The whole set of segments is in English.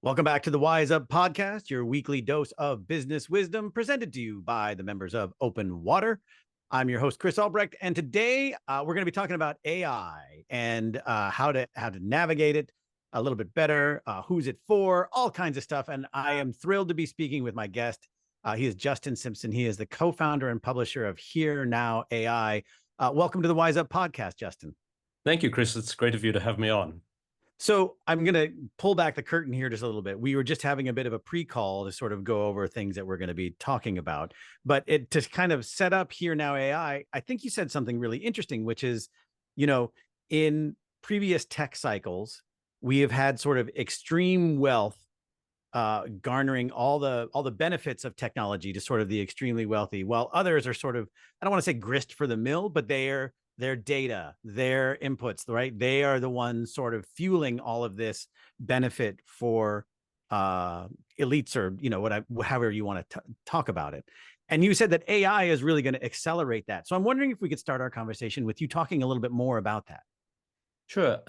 Welcome back to the Wise Up podcast, your weekly dose of business wisdom presented to you by the members of Open Water. I'm your host, Chris Albrecht, and today we're going to be talking about AI and how to navigate it a little bit better, who's it for, all kinds of stuff. And I am thrilled to be speaking with my guest. He is Justin Simpson. He is the co-founder and publisher of Here.Now.AI. Welcome to the Wise Up podcast, Justin. Thank you, Chris. It's great of you to have me on. So I'm going to pull back the curtain here just a little bit. We were just having a bit of a pre-call to sort of go over things that we're going to be talking about. But to kind of set up Here.Now.AI, I think you said something really interesting, which is, in previous tech cycles, we have had sort of extreme wealth garnering all the benefits of technology to sort of the extremely wealthy, while others are sort of, I don't want to say grist for the mill, but their data, their inputs, right? They are the ones sort of fueling all of this benefit for elites, or however you want to talk about it. And you said that AI is really going to accelerate that. So I'm wondering if we could start our conversation with you talking a little bit more about that. Sure.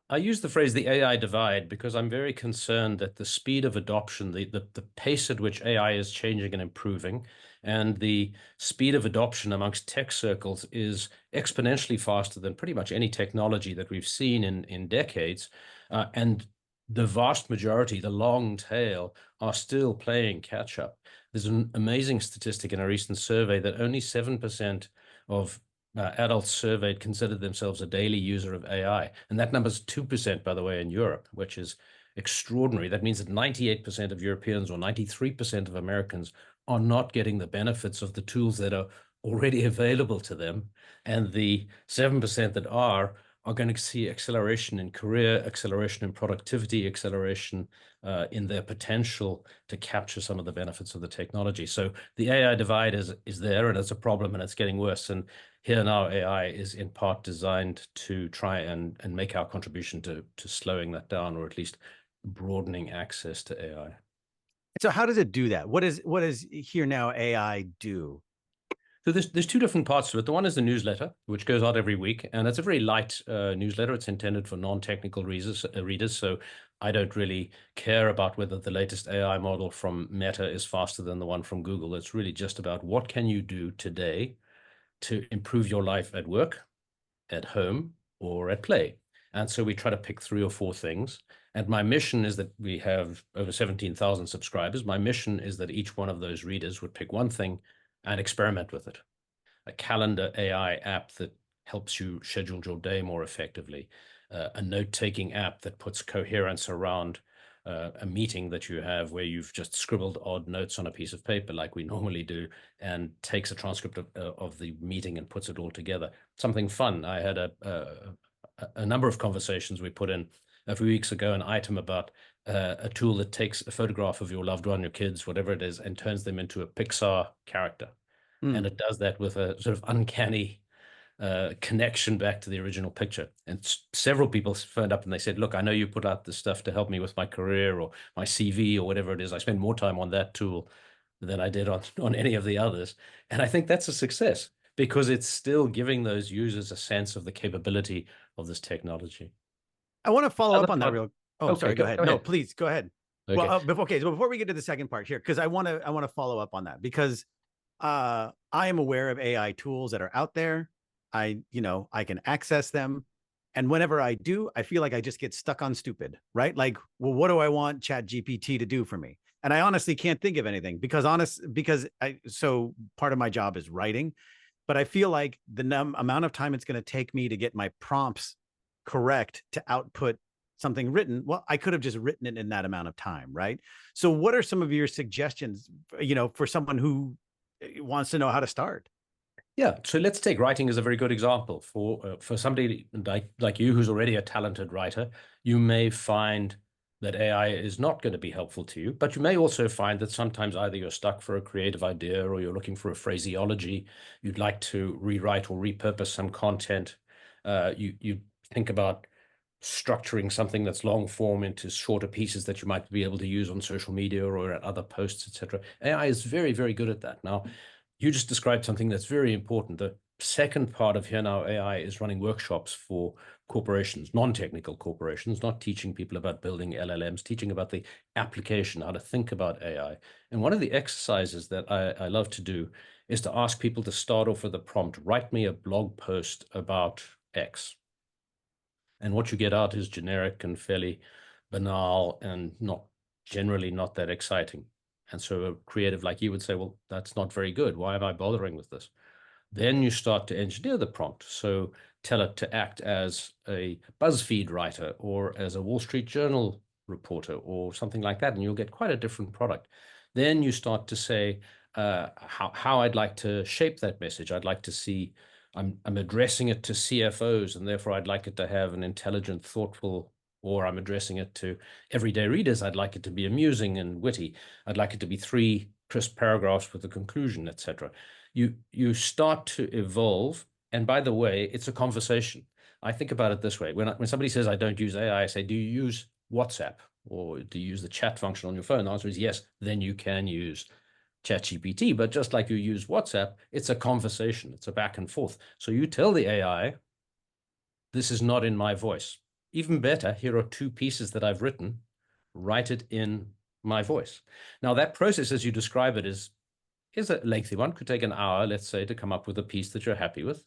I use the phrase the AI divide because I'm very concerned that the speed of adoption, the pace at which AI is changing and improving, and the speed of adoption amongst tech circles is exponentially faster than pretty much any technology that we've seen in decades. And the vast majority, the long tail, are still playing catch up. There's an amazing statistic in a recent survey that only 7% of adults surveyed considered themselves a daily user of AI. And that number's 2%, by the way, in Europe, which is extraordinary. That means that 98% of Europeans or 93% of Americans are not getting the benefits of the tools that are already available to them. And the 7% that are going to see acceleration in career, acceleration in productivity, acceleration in their potential to capture some of the benefits of the technology. So the AI divide is there, and it's a problem, and it's getting worse. And Here.Now.AI is in part designed to try and make our contribution to slowing that down, or at least broadening access to AI. So how does it do that? What does Here.Now.AI do? So there's two different parts to it. The one is the newsletter, which goes out every week, and it's a very light newsletter. It's intended for non-technical readers, so I don't really care about whether the latest AI model from Meta is faster than the one from Google. It's really just about what can you do today to improve your life at work, at home, or at play. And so we try to pick 3 or 4 things. And my mission is that we have over 17,000 subscribers. My mission is that each one of those readers would pick one thing and experiment with it. A calendar AI app that helps you schedule your day more effectively. A note-taking app that puts coherence around a meeting that you have where you've just scribbled odd notes on a piece of paper like we normally do, and takes a transcript of the meeting and puts it all together. Something fun. I had a number of conversations. We put in a few weeks ago an item about a tool that takes a photograph of your loved one, your kids, whatever it is, and turns them into a Pixar character. And it does that with a sort of uncanny connection back to the original picture. And several people phoned up and they said, look, I know you put out this stuff to help me with my career or my CV or whatever it is. I spend more time on that tool than I did on any of the others. And I think that's a success because it's still giving those users a sense of the capability of this technology. I want to follow up on that real. Oh, okay, sorry. Go ahead. No, please go ahead. Okay. Well, so before we get to the second part here, because I want to follow up on that because I am aware of AI tools that are out there. I can access them. And whenever I do, I feel like I just get stuck on stupid, right? Like, well, what do I want ChatGPT to do for me? And I honestly can't think of anything so part of my job is writing, but I feel like the amount of time it's going to take me to get my prompts correct to output something written, well, I could have just written it in that amount of time, right? So what are some of your suggestions, for someone who wants to know how to start? Yeah, so let's take writing as a very good example. For somebody like you who's already a talented writer, you may find that AI is not going to be helpful to you, but you may also find that sometimes either you're stuck for a creative idea or you're looking for a phraseology, you'd like to rewrite or repurpose some content. You think about structuring something that's long form into shorter pieces that you might be able to use on social media or at other posts, etc. AI is very, very good at that. Now, you just described something that's very important. The second part of Here.Now.AI is running workshops for corporations, non-technical corporations, not teaching people about building LLMs, teaching about the application, how to think about AI. And one of the exercises that I love to do is to ask people to start off with a prompt, write me a blog post about X. And what you get out is generic and fairly banal and generally not that exciting. And so a creative like you would say, well, that's not very good. Why am I bothering with this? Then you start to engineer the prompt. So tell it to act as a BuzzFeed writer or as a Wall Street Journal reporter or something like that, and you'll get quite a different product. Then you start to say how I'd like to shape that message. I'd like to see, I'm addressing it to CFOs, and therefore I'd like it to have an intelligent, thoughtful, or I'm addressing it to everyday readers. I'd like it to be amusing and witty. I'd like it to be 3 crisp paragraphs with a conclusion, etc. You start to evolve. And by the way, it's a conversation. I think about it this way. When somebody says, I don't use AI, I say, do you use WhatsApp or do you use the chat function on your phone? The answer is yes. Then you can use ChatGPT. But just like you use WhatsApp, it's a conversation. It's a back and forth. So you tell the AI, this is not in my voice. Even better, here are 2 pieces that I've written. Write it in my voice. Now, that process, as you describe it, is a lengthy one. Could take an hour, let's say, to come up with a piece that you're happy with.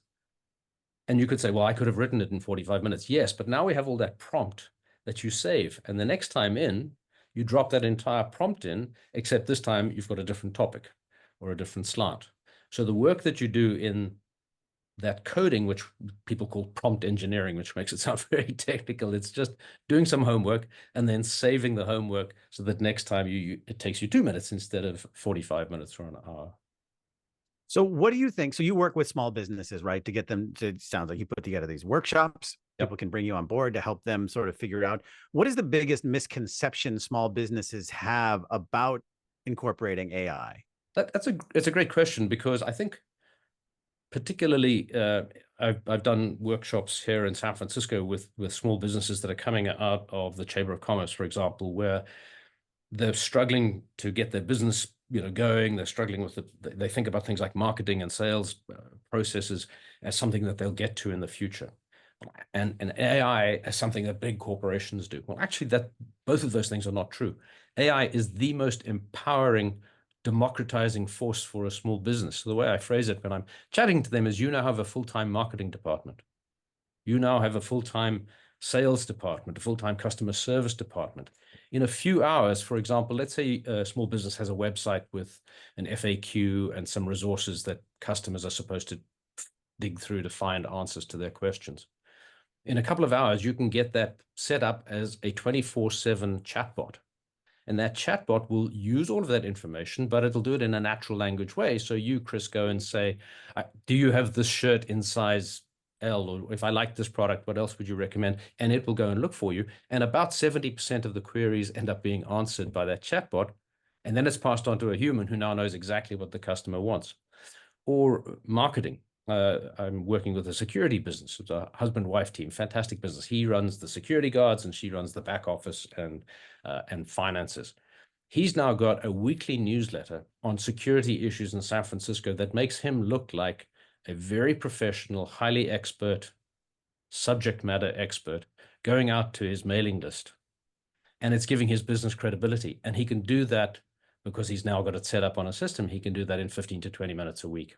And you could say, well, I could have written it in 45 minutes. Yes, but now we have all that prompt that you save. And the next time in, you drop that entire prompt in, except this time you've got a different topic or a different slant. So the work that you do in that coding, which people call prompt engineering, which makes it sound very technical, it's just doing some homework and then saving the homework so that next time it takes you 2 minutes instead of 45 minutes or an hour. So what do you think? So you work with small businesses, right? To get them to, sounds like you put together these workshops. Yep. People can bring you on board to help them sort of figure out what is the biggest misconception small businesses have about incorporating AI? It's a great question, because I think particularly I've done workshops here in San Francisco with small businesses that are coming out of the Chamber of Commerce, for example, where they're struggling to get their business going. They're struggling with they think about things like marketing and sales processes as something that they'll get to in the future, and AI as something that big corporations do. Well, actually, that both of those things are not true. AI is the most empowering, democratizing force for a small business. So the way I phrase it when I'm chatting to them is, you now have a full-time marketing department. You now have a full-time sales department, a full-time customer service department. In a few hours, for example, let's say a small business has a website with an FAQ and some resources that customers are supposed to dig through to find answers to their questions. In a couple of hours, you can get that set up as a 24/7 chatbot. And that chatbot will use all of that information, but it'll do it in a natural language way. So you, Chris, go and say, do you have this shirt in size L? Or if I like this product, what else would you recommend? And it will go and look for you. And about 70% of the queries end up being answered by that chatbot. And then it's passed on to a human who now knows exactly what the customer wants. Or marketing. I'm working with a security business. It's a husband-wife team, fantastic business. He runs the security guards and she runs the back office and finances. He's now got a weekly newsletter on security issues in San Francisco that makes him look like a very professional, highly expert, subject matter expert going out to his mailing list. And it's giving his business credibility. And he can do that because he's now got it set up on a system. He can do that in 15 to 20 minutes a week.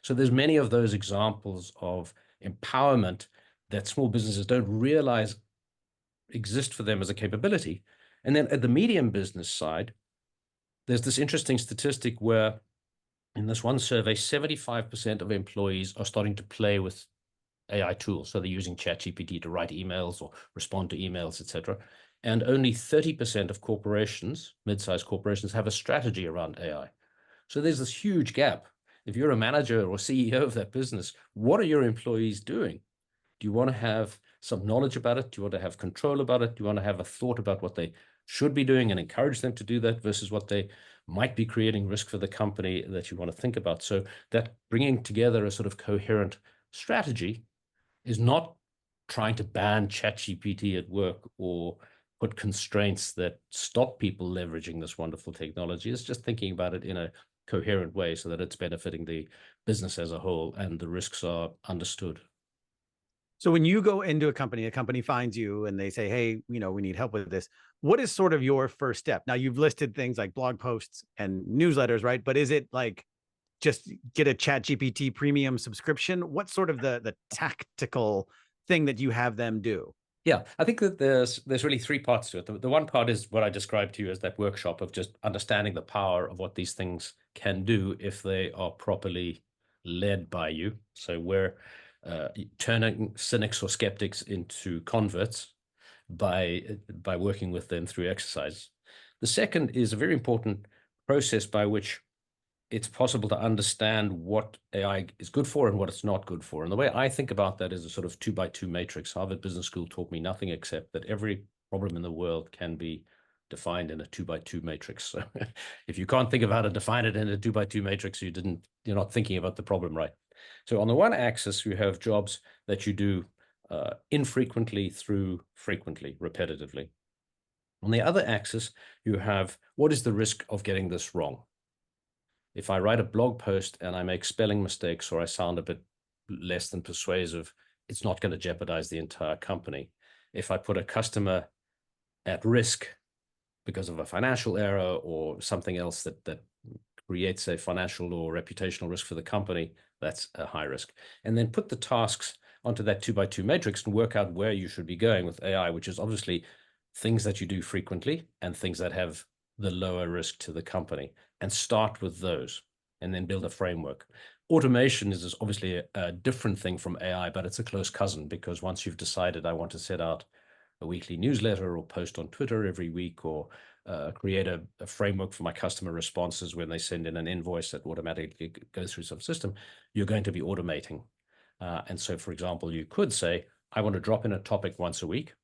So there's many of those examples of empowerment that small businesses don't realize exist for them as a capability. And then at the medium business side, there's this interesting statistic where in this one survey, 75% of employees are starting to play with AI tools. So they're using ChatGPT to write emails or respond to emails, etc. And only 30% of corporations, mid-sized corporations, have a strategy around AI. So there's this huge gap. If you're a manager or CEO of that business, what are your employees doing? Do you want to have some knowledge about it? Do you want to have control about it? Do you want to have a thought about what they should be doing and encourage them to do that versus what they might be creating risk for the company that you want to think about? So that bringing together a sort of coherent strategy is not trying to ban ChatGPT at work or put constraints that stop people leveraging this wonderful technology. It's just thinking about it in a coherent way so that it's benefiting the business as a whole and the risks are understood. So when you go into a company finds you and they say, hey, we need help with this. What is sort of your first step? Now you've listed things like blog posts and newsletters, right? But is it like just get a Chat GPT premium subscription? What's sort of the tactical thing that you have them do? Yeah, I think that there's really three parts to it. The one part is what I described to you as that workshop of just understanding the power of what these things can do if they are properly led by you. So we're turning cynics or skeptics into converts by working with them through exercise. The second is a very important process by which it's possible to understand what AI is good for and what it's not good for. And the way I think about that is a sort of 2x2 matrix. Harvard Business School taught me nothing except that every problem in the world can be defined in a 2x2 matrix. So if you can't think of how to define it in a 2x2 matrix, you're not thinking about the problem right. So on the one axis, you have jobs that you do infrequently through frequently, repetitively. On the other axis, you have what is the risk of getting this wrong? If I write a blog post and I make spelling mistakes or I sound a bit less than persuasive, it's not going to jeopardize the entire company. If I put a customer at risk because of a financial error or something else that creates a financial or reputational risk for the company, that's a high risk. And then put the tasks onto that 2x2 matrix and work out where you should be going with AI, which is obviously things that you do frequently and things that have the lower risk to the company, and start with those and then build a framework. Automation is obviously a different thing from AI, but it's a close cousin, because once you've decided I want to set out a weekly newsletter or post on Twitter every week, or create a framework for my customer responses when they send in an invoice that automatically goes through some system, you're going to be automating. And so, for example, you could say, I want to drop in a topic once a week,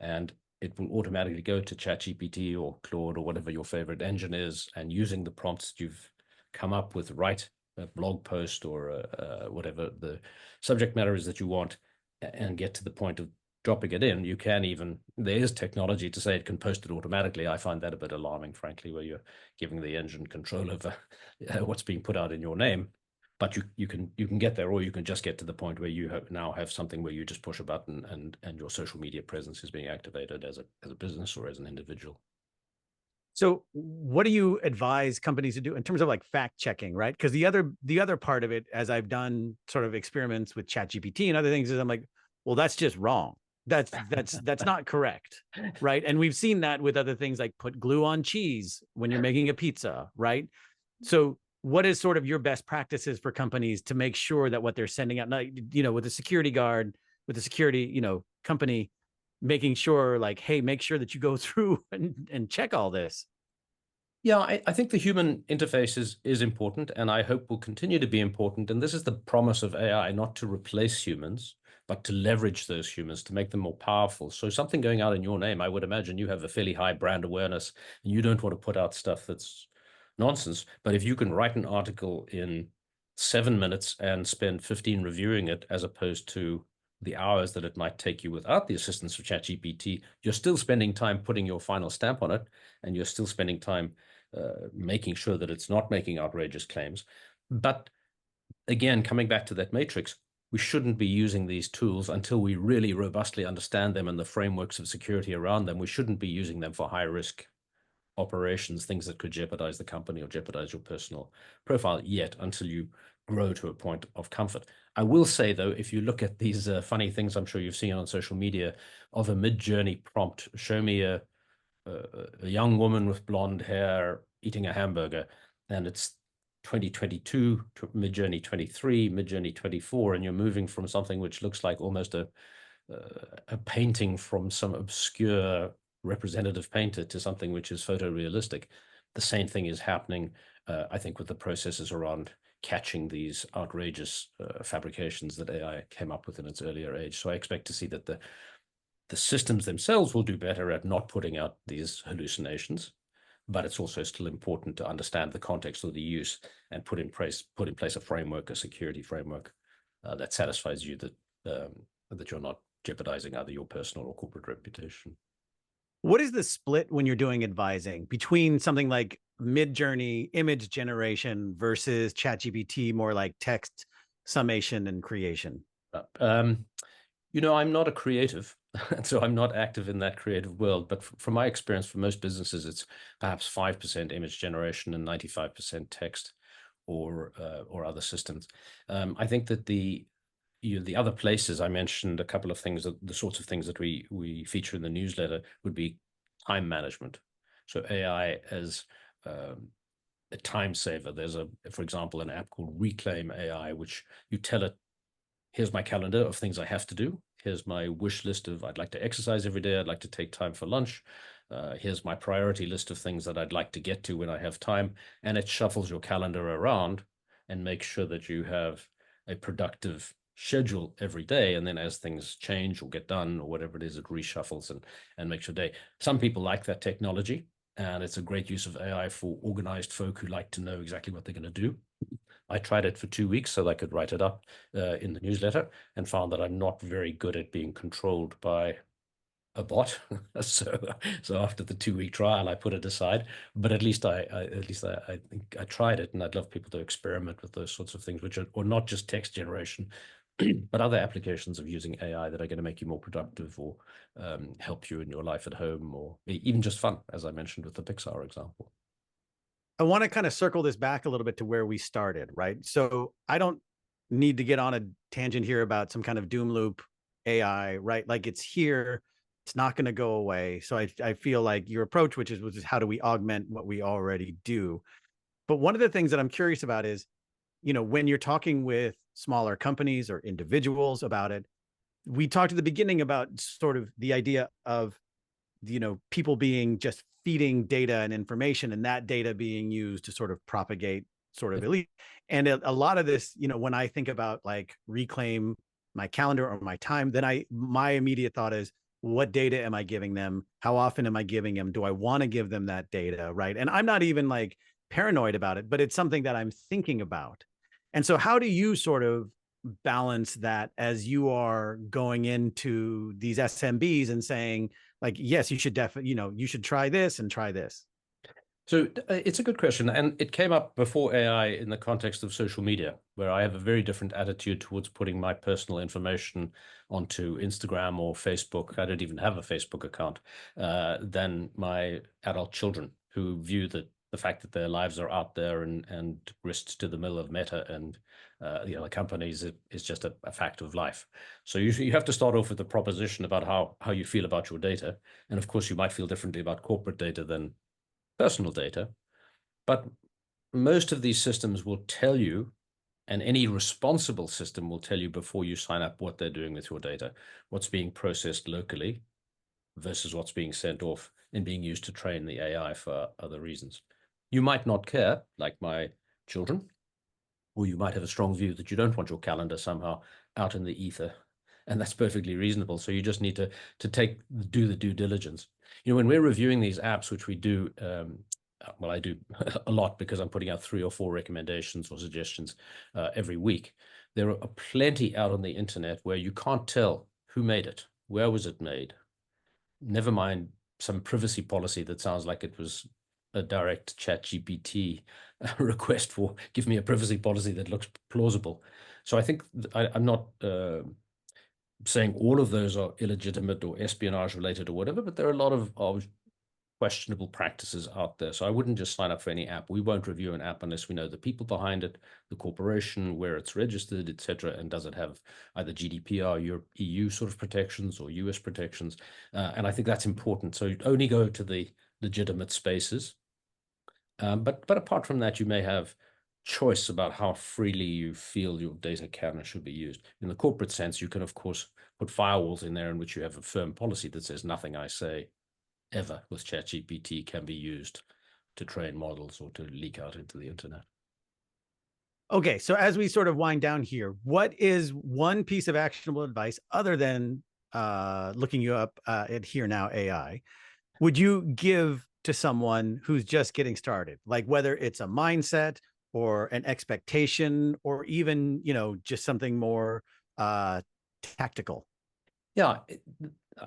and it will automatically go to ChatGPT or Claude or whatever your favorite engine is, and using the prompts that you've come up with, write a blog post or whatever the subject matter is that you want, and get to the point of dropping it in. You can even, there is technology to say it can post it automatically. I find that a bit alarming, frankly, where you're giving the engine control over what's being put out in your name. But you can get there, or you can just get to the point where you now have something where you just push a button and your social media presence is being activated as a business or as an individual. So what do you advise companies to do in terms of like fact checking, right? Because the other part of it, as I've done sort of experiments with ChatGPT and other things, is I'm like, well, that's just wrong. That's not correct, right? And we've seen that with other things like put glue on cheese when you're making a pizza, right? So what is sort of your best practices for companies to make sure that what they're sending out, with the security guard, with the security, company, making sure like, hey, make sure that you go through and check all this? Yeah, I think the human interface is important, and I hope will continue to be important. And this is the promise of AI, not to replace humans, but to leverage those humans to make them more powerful. So something going out in your name, I would imagine you have a fairly high brand awareness and you don't want to put out stuff that's nonsense. But if you can write an article in 7 minutes and spend 15 reviewing it, as opposed to the hours that it might take you without the assistance of ChatGPT, you're still spending time putting your final stamp on it, and you're still spending time making sure that it's not making outrageous claims. But again, coming back to that matrix, we shouldn't be using these tools until we really robustly understand them and the frameworks of security around them. We shouldn't be using them for high risk operations, things that could jeopardize the company or jeopardize your personal profile yet, until you grow to a point of comfort. I will say, though, if you look at these funny things I'm sure you've seen on social media of a mid-journey prompt, show me a young woman with blonde hair eating a hamburger, and it's 2022, mid-journey 23, mid-journey 24, and you're moving from something which looks like almost a painting from some obscure representative painter to something which is photorealistic. The same thing is happening, I think, with the processes around catching these outrageous fabrications that AI came up with in its earlier age. So I expect to see that the systems themselves will do better at not putting out these hallucinations, but it's also still important to understand the context of the use and put in place a framework, a security framework that satisfies you that you're not jeopardizing either your personal or corporate reputation. What is the split when you're doing advising between something like mid-journey image generation versus ChatGPT, more like text summation and creation? I'm not a creative, so I'm not active in that creative world. But from my experience, for most businesses, it's perhaps 5% image generation and 95% text or other systems. I think that the other places I mentioned, a couple of things, the sorts of things that we feature in the newsletter would be time management. So AI as a time saver. There's for example, an app called Reclaim AI, which you tell it, here's my calendar of things I have to do. Here's my wish list of I'd like to exercise every day. I'd like to take time for lunch. Here's my priority list of things that I'd like to get to when I have time. And it shuffles your calendar around and makes sure that you have a productive schedule every day. And then as things change or get done or whatever it is, it reshuffles and makes your day. Some people like that technology, and it's a great use of AI for organized folk who like to know exactly what they're going to do. I tried it for 2 weeks so that I could write it up in the newsletter, and found that I'm not very good at being controlled by a bot. so after the 2 week trial, I put it aside. But at least I think I tried it, and I'd love people to experiment with those sorts of things, which are or not just text generation, but other applications of using AI that are going to make you more productive or help you in your life at home, or even just fun, as I mentioned with the Pixar example. I want to kind of circle this back a little bit to where we started, right? So I don't need to get on a tangent here about some kind of doom loop AI, right? Like it's here, it's not going to go away. So I feel like your approach, which is how do we augment what we already do? But one of the things that I'm curious about is, when you're talking with smaller companies or individuals about it, we talked at the beginning about sort of the idea of people being just feeding data and information, and that data being used to sort of propagate sort of elite. And a lot of this, when I think about like reclaim my calendar or my time, then my immediate thought is, what data am I giving them? How often am I giving them? Do I want to give them that data? Right. And I'm not even like paranoid about it, but it's something that I'm thinking about. And so how do you sort of balance that as you are going into these SMBs and saying, like, yes, you should definitely, you should try this and try this? So it's a good question. And it came up before AI in the context of social media, where I have a very different attitude towards putting my personal information onto Instagram or Facebook. I don't even have a Facebook account, than my adult children, who view the fact that their lives are out there and grist to the mill of Meta and the companies is just a fact of life. So you have to start off with the proposition about how you feel about your data. And of course, you might feel differently about corporate data than personal data, but most of these systems will tell you, and any responsible system will tell you before you sign up, what they're doing with your data, what's being processed locally versus what's being sent off and being used to train the AI for other reasons. You might not care, like my children, or you might have a strong view that you don't want your calendar somehow out in the ether, and that's perfectly reasonable. So you just need to do the due diligence. When we're reviewing these apps, which we do, well, I do a lot because I'm putting out 3 or 4 recommendations or suggestions every week. There are plenty out on the internet where you can't tell who made it, where was it made. Never mind some privacy policy that sounds like it was a direct ChatGPT request for give me a privacy policy that looks plausible. So I think I'm not saying all of those are illegitimate or espionage related or whatever, but there are a lot of questionable practices out there. So I wouldn't just sign up for any app. We won't review an app unless we know the people behind it, the corporation, where it's registered, etc., and does it have either GDPR, EU sort of protections or US protections. And I think that's important. So only go to the legitimate spaces. But apart from that, you may have choice about how freely you feel your data can and should be used. In the corporate sense, you can, of course, put firewalls in there in which you have a firm policy that says nothing I say ever with ChatGPT can be used to train models or to leak out into the internet. Okay, so as we sort of wind down here, what is one piece of actionable advice other than looking you up at Here.Now.AI would you give to someone who's just getting started? Like whether it's a mindset or an expectation or even, just something more tactical. Yeah,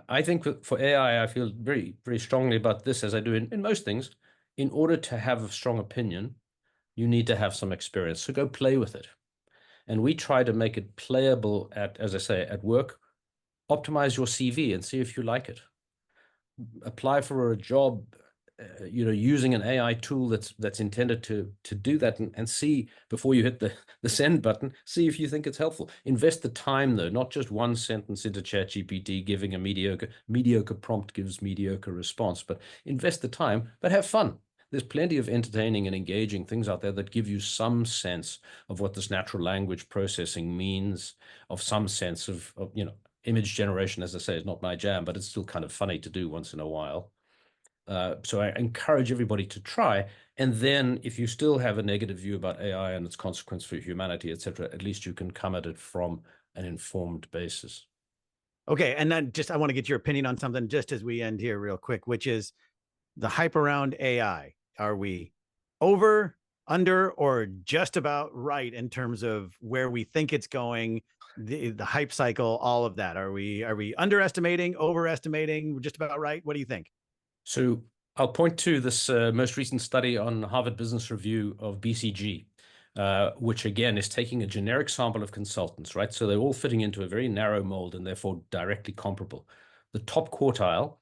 I think for AI, I feel very, very strongly about this, as I do in most things. In order to have a strong opinion, you need to have some experience. So go play with it. And we try to make it playable at, as I say, at work optimize your CV and see if you like it. Apply for a job, using an AI tool that's intended to do that, and see before you hit the send button, see if you think it's helpful. Invest the time though, not just one sentence into ChatGPT giving a mediocre prompt gives mediocre response, but invest the time, but have fun. There's plenty of entertaining and engaging things out there that give you some sense of what this natural language processing means, of some sense of image generation. As I say, is not my jam, but it's still kind of funny to do once in a while. So I encourage everybody to try. And then if you still have a negative view about AI and its consequence for humanity, etc., at least you can come at it from an informed basis. Okay. And then I want to get your opinion on something just as we end here real quick, which is the hype around AI. Are we over, under, or just about right in terms of where we think it's going, the hype cycle, all of that? Are we underestimating, overestimating, just about right? What do you think? So I'll point to this most recent study on Harvard Business Review of BCG, which again is taking a generic sample of consultants, right? So they're all fitting into a very narrow mold and therefore directly comparable. The top quartile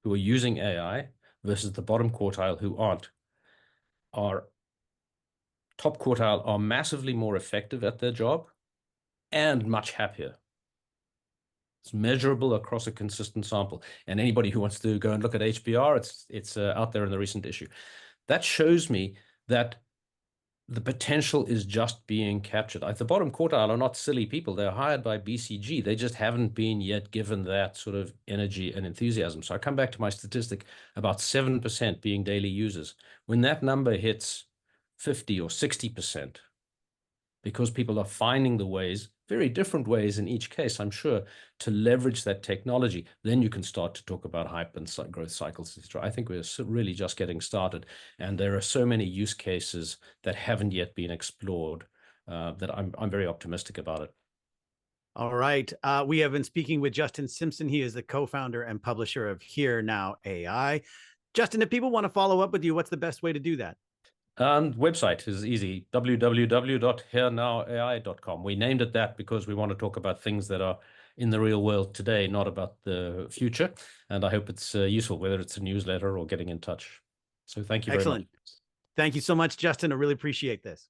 who are using AI versus the bottom quartile who aren't, are top quartile are massively more effective at their job and much happier. It's measurable across a consistent sample. And anybody who wants to go and look at HBR, it's out there in the recent issue. That shows me that the potential is just being captured. The bottom quartile are not silly people. They're hired by BCG. They just haven't been yet given that sort of energy and enthusiasm. So I come back to my statistic about 7% being daily users. When that number hits 50 or 60%, because people are finding the ways, very different ways in each case, I'm sure, to leverage that technology, then you can start to talk about hype and growth cycles, etc. I think we're really just getting started, and there are so many use cases that haven't yet been explored that I'm very optimistic about it. All right. We have been speaking with Justin Simpson. He is the co-founder and publisher of Here.Now.AI. Justin, if people want to follow up with you, what's the best way to do that? Website is easy, www.Here.Now.AI.com. We named it that because we want to talk about things that are in the real world today, not about the future. And I hope it's useful, whether it's a newsletter or getting in touch. So thank you very much. Excellent. Thank you so much, Justin. I really appreciate this.